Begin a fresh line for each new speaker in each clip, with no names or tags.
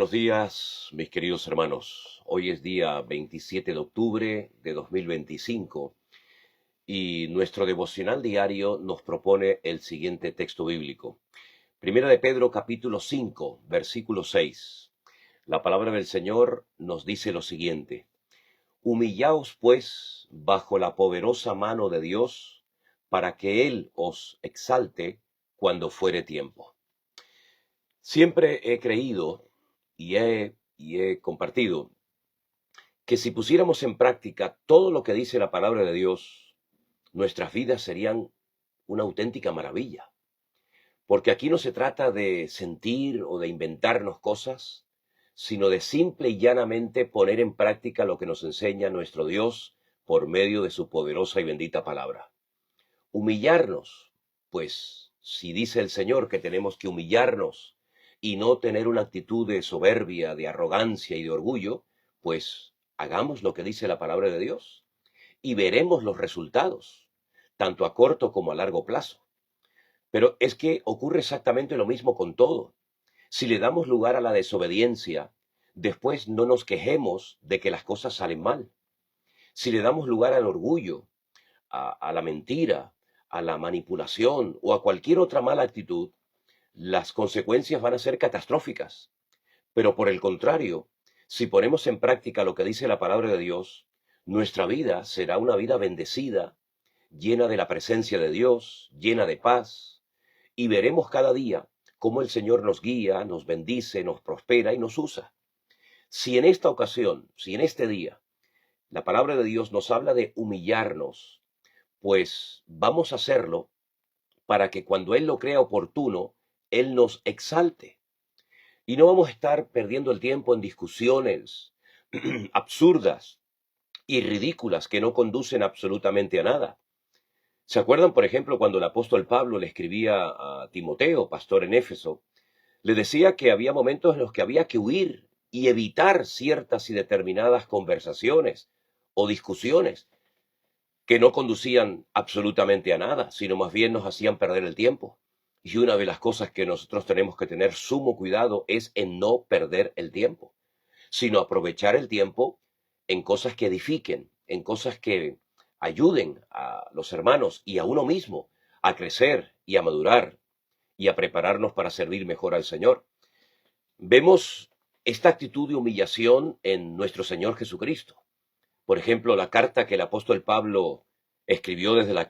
Buenos días, mis queridos hermanos. Hoy es día 27 de octubre de 2025 y nuestro devocional diario nos propone el siguiente texto bíblico. Primera de Pedro, capítulo 5, versículo 6. La palabra del Señor nos dice lo siguiente: Humillaos, pues, bajo la poderosa mano de Dios, para que Él os exalte cuando fuere tiempo. Siempre he creído y he compartido que si pusiéramos en práctica todo lo que dice la palabra de Dios, nuestras vidas serían una auténtica maravilla. Porque aquí no se trata de sentir o de inventarnos cosas, sino de simple y llanamente poner en práctica lo que nos enseña nuestro Dios por medio de su poderosa y bendita palabra. Humillarnos, pues si dice el Señor que tenemos que humillarnos y no tener una actitud de soberbia, de arrogancia y de orgullo, pues hagamos lo que dice la palabra de Dios y veremos los resultados, tanto a corto como a largo plazo. Pero es que ocurre exactamente lo mismo con todo. Si le damos lugar a la desobediencia, después no nos quejemos de que las cosas salen mal. Si le damos lugar al orgullo, a la mentira, a la manipulación o a cualquier otra mala actitud, las consecuencias van a ser catastróficas. Pero por el contrario, si ponemos en práctica lo que dice la palabra de Dios, nuestra vida será una vida bendecida, llena de la presencia de Dios, llena de paz, y veremos cada día cómo el Señor nos guía, nos bendice, nos prospera y nos usa. Si en esta ocasión, si en este día, la palabra de Dios nos habla de humillarnos, pues vamos a hacerlo para que cuando Él lo crea oportuno, Él nos exalte. Y no vamos a estar perdiendo el tiempo en discusiones absurdas y ridículas que no conducen absolutamente a nada. ¿Se acuerdan, por ejemplo, cuando el apóstol Pablo le escribía a Timoteo, pastor en Éfeso? Le decía que había momentos en los que había que huir y evitar ciertas y determinadas conversaciones o discusiones que no conducían absolutamente a nada, sino más bien nos hacían perder el tiempo. Y una de las cosas que nosotros tenemos que tener sumo cuidado es en no perder el tiempo, sino aprovechar el tiempo en cosas que edifiquen, en cosas que ayuden a los hermanos y a uno mismo a crecer y a madurar y a prepararnos para servir mejor al Señor. Vemos esta actitud de humillación en nuestro Señor Jesucristo. Por ejemplo, la carta que el apóstol Pablo escribió desde la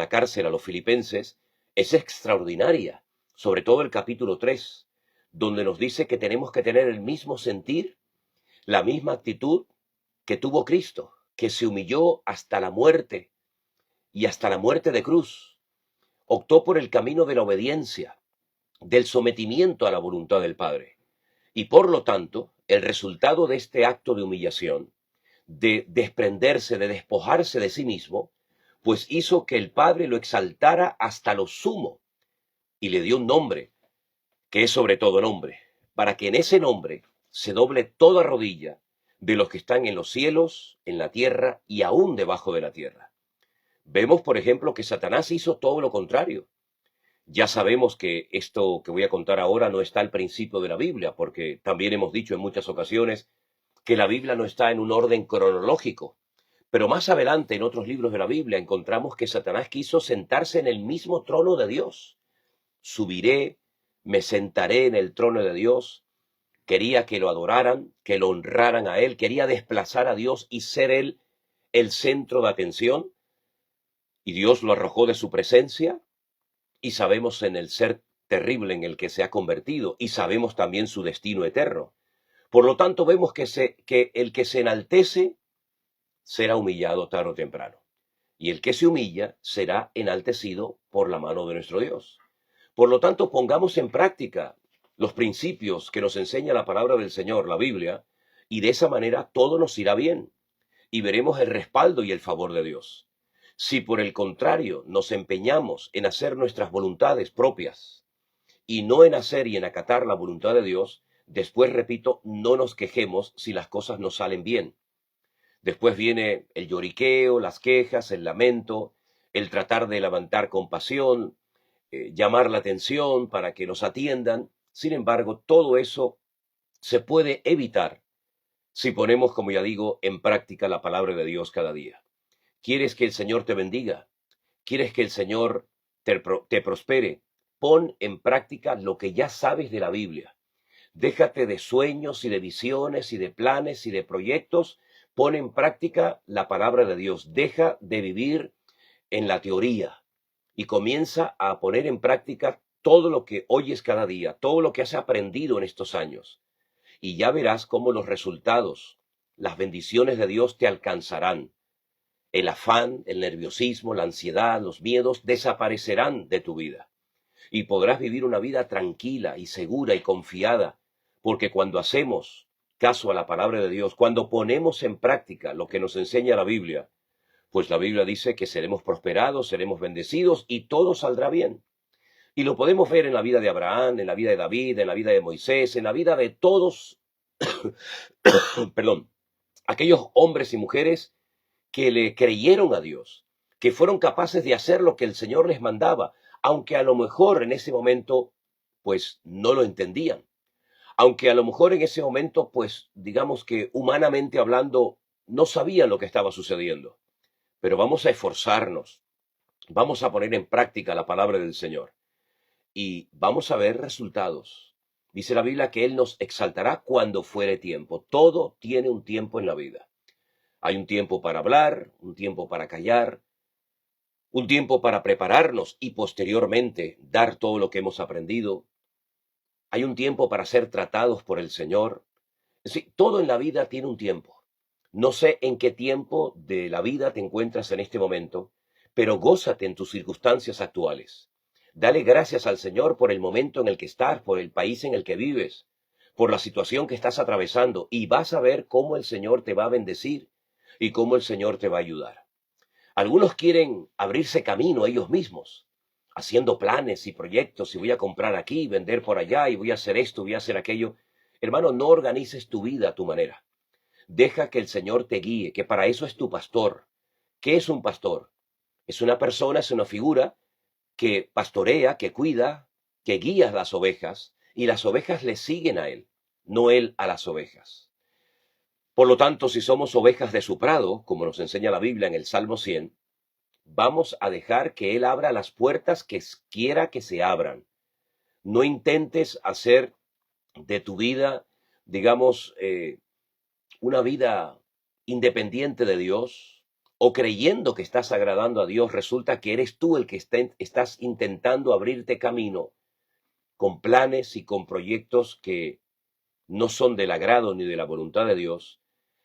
cárcel a los filipenses es extraordinaria, sobre todo el capítulo 3, donde nos dice que tenemos que tener el mismo sentir, la misma actitud que tuvo Cristo, que se humilló hasta la muerte y hasta la muerte de cruz. Optó por el camino de la obediencia, del sometimiento a la voluntad del Padre. Y por lo tanto, el resultado de este acto de humillación, de desprenderse, de despojarse de sí mismo, pues hizo que el Padre lo exaltara hasta lo sumo y le dio un nombre, que es sobre todo nombre, para que en ese nombre se doble toda rodilla de los que están en los cielos, en la tierra y aún debajo de la tierra. Vemos, por ejemplo, que Satanás hizo todo lo contrario. Ya sabemos que esto que voy a contar ahora no está al principio de la Biblia, porque también hemos dicho en muchas ocasiones que la Biblia no está en un orden cronológico. Pero más adelante, en otros libros de la Biblia, encontramos que Satanás quiso sentarse en el mismo trono de Dios. Subiré, me sentaré en el trono de Dios. Quería que lo adoraran, que lo honraran a Él, quería desplazar a Dios y ser Él el centro de atención. Y Dios lo arrojó de su presencia, y sabemos en el ser terrible en el que se ha convertido, y sabemos también su destino eterno. Por lo tanto, vemos que el que se enaltece será humillado tarde o temprano, y el que se humilla será enaltecido por la mano de nuestro Dios. Por lo tanto, pongamos en práctica los principios que nos enseña la palabra del Señor, la Biblia, y de esa manera todo nos irá bien, y veremos el respaldo y el favor de Dios. Si por el contrario nos empeñamos en hacer nuestras voluntades propias y no en hacer y en acatar la voluntad de Dios, después, repito, no nos quejemos si las cosas no salen bien. Después viene el lloriqueo, las quejas, el lamento, el tratar de levantar compasión, llamar la atención para que nos atiendan. Sin embargo, todo eso se puede evitar si ponemos, como ya digo, en práctica la palabra de Dios cada día. ¿Quieres que el Señor te bendiga? ¿Quieres que el Señor te prospere? Pon en práctica lo que ya sabes de la Biblia. Déjate de sueños y de visiones y de planes y de proyectos. Pon en práctica la palabra de Dios. Deja de vivir en la teoría y comienza a poner en práctica todo lo que oyes cada día, todo lo que has aprendido en estos años. Y ya verás cómo los resultados, las bendiciones de Dios te alcanzarán. El afán, el nerviosismo, la ansiedad, los miedos desaparecerán de tu vida. Y podrás vivir una vida tranquila y segura y confiada, porque cuando hacemos caso a la palabra de Dios, cuando ponemos en práctica lo que nos enseña la Biblia, pues la Biblia dice que seremos prosperados, seremos bendecidos y todo saldrá bien. Y lo podemos ver en la vida de Abraham, en la vida de David, en la vida de Moisés, en la vida de todos, perdón, aquellos hombres y mujeres que le creyeron a Dios, que fueron capaces de hacer lo que el Señor les mandaba, aunque a lo mejor en ese momento, pues no lo entendían. Aunque a lo mejor en ese momento, pues digamos que humanamente hablando, no sabían lo que estaba sucediendo. Pero vamos a esforzarnos, vamos a poner en práctica la palabra del Señor y vamos a ver resultados. Dice la Biblia que Él nos exaltará cuando fuere tiempo. Todo tiene un tiempo en la vida. Hay un tiempo para hablar, un tiempo para callar, un tiempo para prepararnos y posteriormente dar todo lo que hemos aprendido. Hay un tiempo para ser tratados por el Señor. Es decir, todo en la vida tiene un tiempo. No sé en qué tiempo de la vida te encuentras en este momento, pero gózate en tus circunstancias actuales. Dale gracias al Señor por el momento en el que estás, por el país en el que vives, por la situación que estás atravesando, y vas a ver cómo el Señor te va a bendecir y cómo el Señor te va a ayudar. Algunos quieren abrirse camino ellos mismos, haciendo planes y proyectos, y voy a comprar aquí, vender por allá, y voy a hacer esto, voy a hacer aquello. Hermano, no organices tu vida a tu manera. Deja que el Señor te guíe, que para eso es tu pastor. ¿Qué es un pastor? Es una persona, es una figura que pastorea, que cuida, que guía a las ovejas, y las ovejas le siguen a él, no él a las ovejas. Por lo tanto, si somos ovejas de su prado, como nos enseña la Biblia en el Salmo 100, vamos a dejar que él abra las puertas que quiera que se abran. No intentes hacer de tu vida, digamos, una vida independiente de Dios, o creyendo que estás agradando a Dios, resulta que eres tú el que estás intentando abrirte camino con planes y con proyectos que no son del agrado ni de la voluntad de Dios,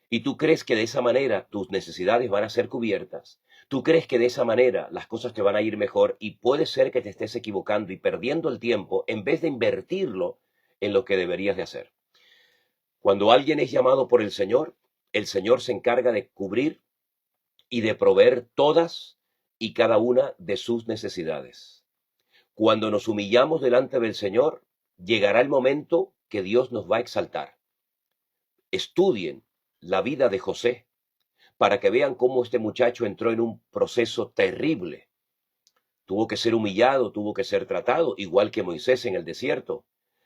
y tú crees que de esa manera tus necesidades van a ser cubiertas, tú crees que de esa manera las cosas te van a ir mejor, y puede ser que te estés equivocando y perdiendo el tiempo en vez de invertirlo en lo que deberías de hacer. Cuando alguien es llamado por el Señor se encarga de cubrir y de proveer todas y cada una de sus necesidades. Cuando nos humillamos delante del Señor, llegará el momento que Dios nos va a exaltar. Estudien la vida de José para que vean cómo este muchacho entró en un proceso terrible. Tuvo que ser humillado, tuvo que ser tratado, igual que Moisés en el desierto.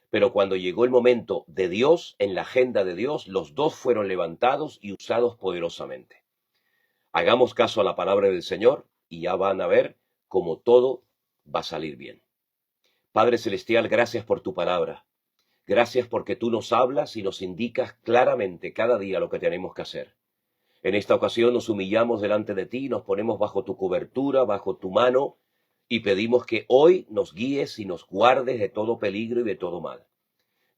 Pero cuando llegó el momento de Dios, en la agenda de Dios, los dos fueron levantados y usados poderosamente. Hagamos caso a la palabra del Señor y ya van a ver cómo todo va a salir bien. Padre Celestial, gracias por tu palabra. Gracias porque tú nos hablas y nos indicas claramente cada día lo que tenemos que hacer. En esta ocasión nos humillamos delante de ti, nos ponemos bajo tu cobertura, bajo tu mano, y pedimos que hoy nos guíes y nos guardes de todo peligro y de todo mal.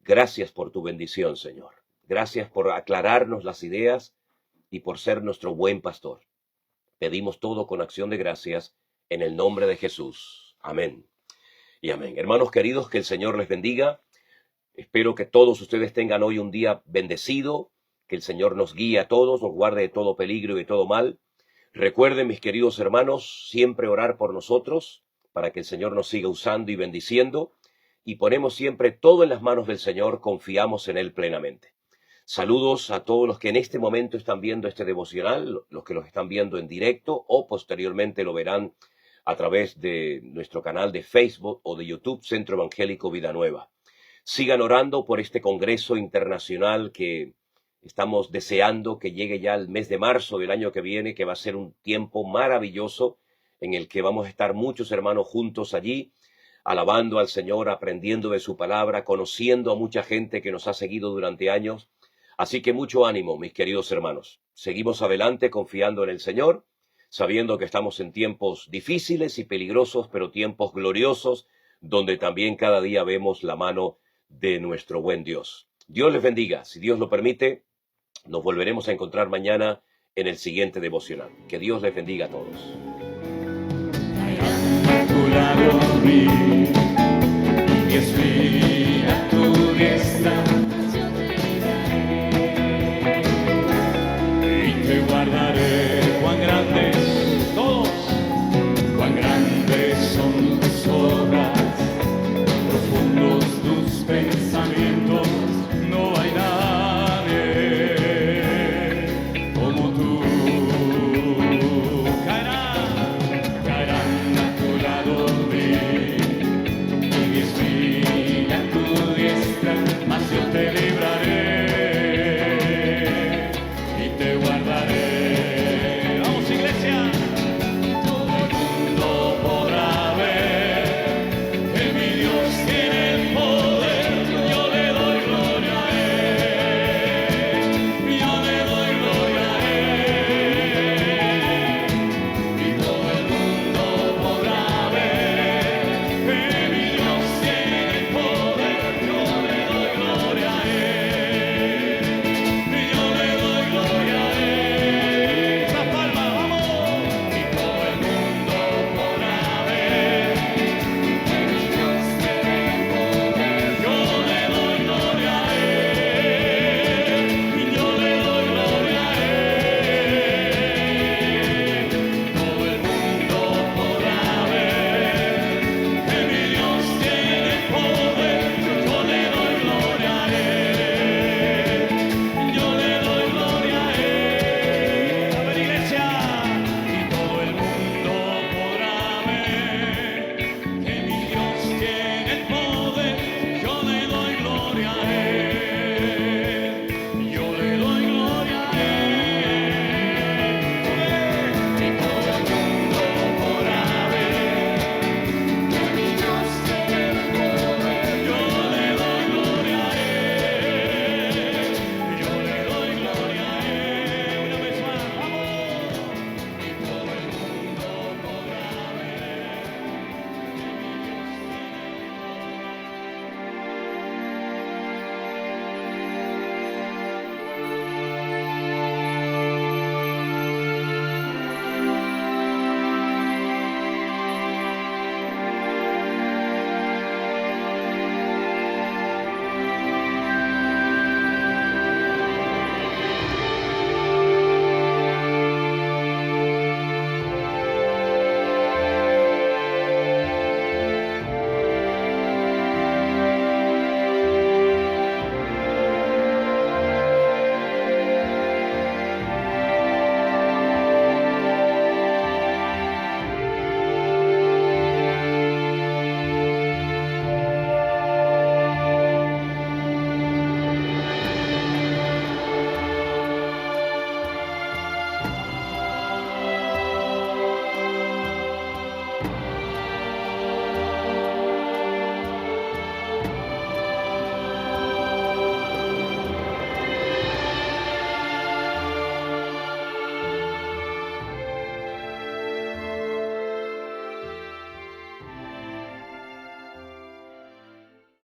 Gracias por tu bendición, Señor. Gracias por aclararnos las ideas y por ser nuestro buen pastor. Pedimos todo con acción de gracias en el nombre de Jesús. Amén y amén. Hermanos queridos, que el Señor les bendiga. Espero que todos ustedes tengan hoy un día bendecido, que el Señor nos guíe a todos, nos guarde de todo peligro y de todo mal. Recuerden, mis queridos hermanos, siempre orar por nosotros, para que el Señor nos siga usando y bendiciendo, y ponemos siempre todo en las manos del Señor, confiamos en Él plenamente. Saludos a todos los que en este momento están viendo este devocional, los que los están viendo en directo o posteriormente lo verán a través de nuestro canal de Facebook o de YouTube, Centro Evangélico Vida Nueva. Sigan orando por este Congreso Internacional que estamos deseando que llegue ya el mes de marzo del año que viene, que va a ser un tiempo maravilloso en el que vamos a estar muchos hermanos juntos allí, alabando al Señor, aprendiendo de su palabra, conociendo a mucha gente que nos ha seguido durante años. Así que mucho ánimo, mis queridos hermanos. Seguimos adelante confiando en el Señor, sabiendo que estamos en tiempos difíciles y peligrosos, pero tiempos gloriosos, donde también cada día vemos la mano de nuestro buen Dios. Dios les bendiga. Si Dios lo permite, nos volveremos a encontrar mañana en el siguiente devocional. Que Dios les bendiga a todos.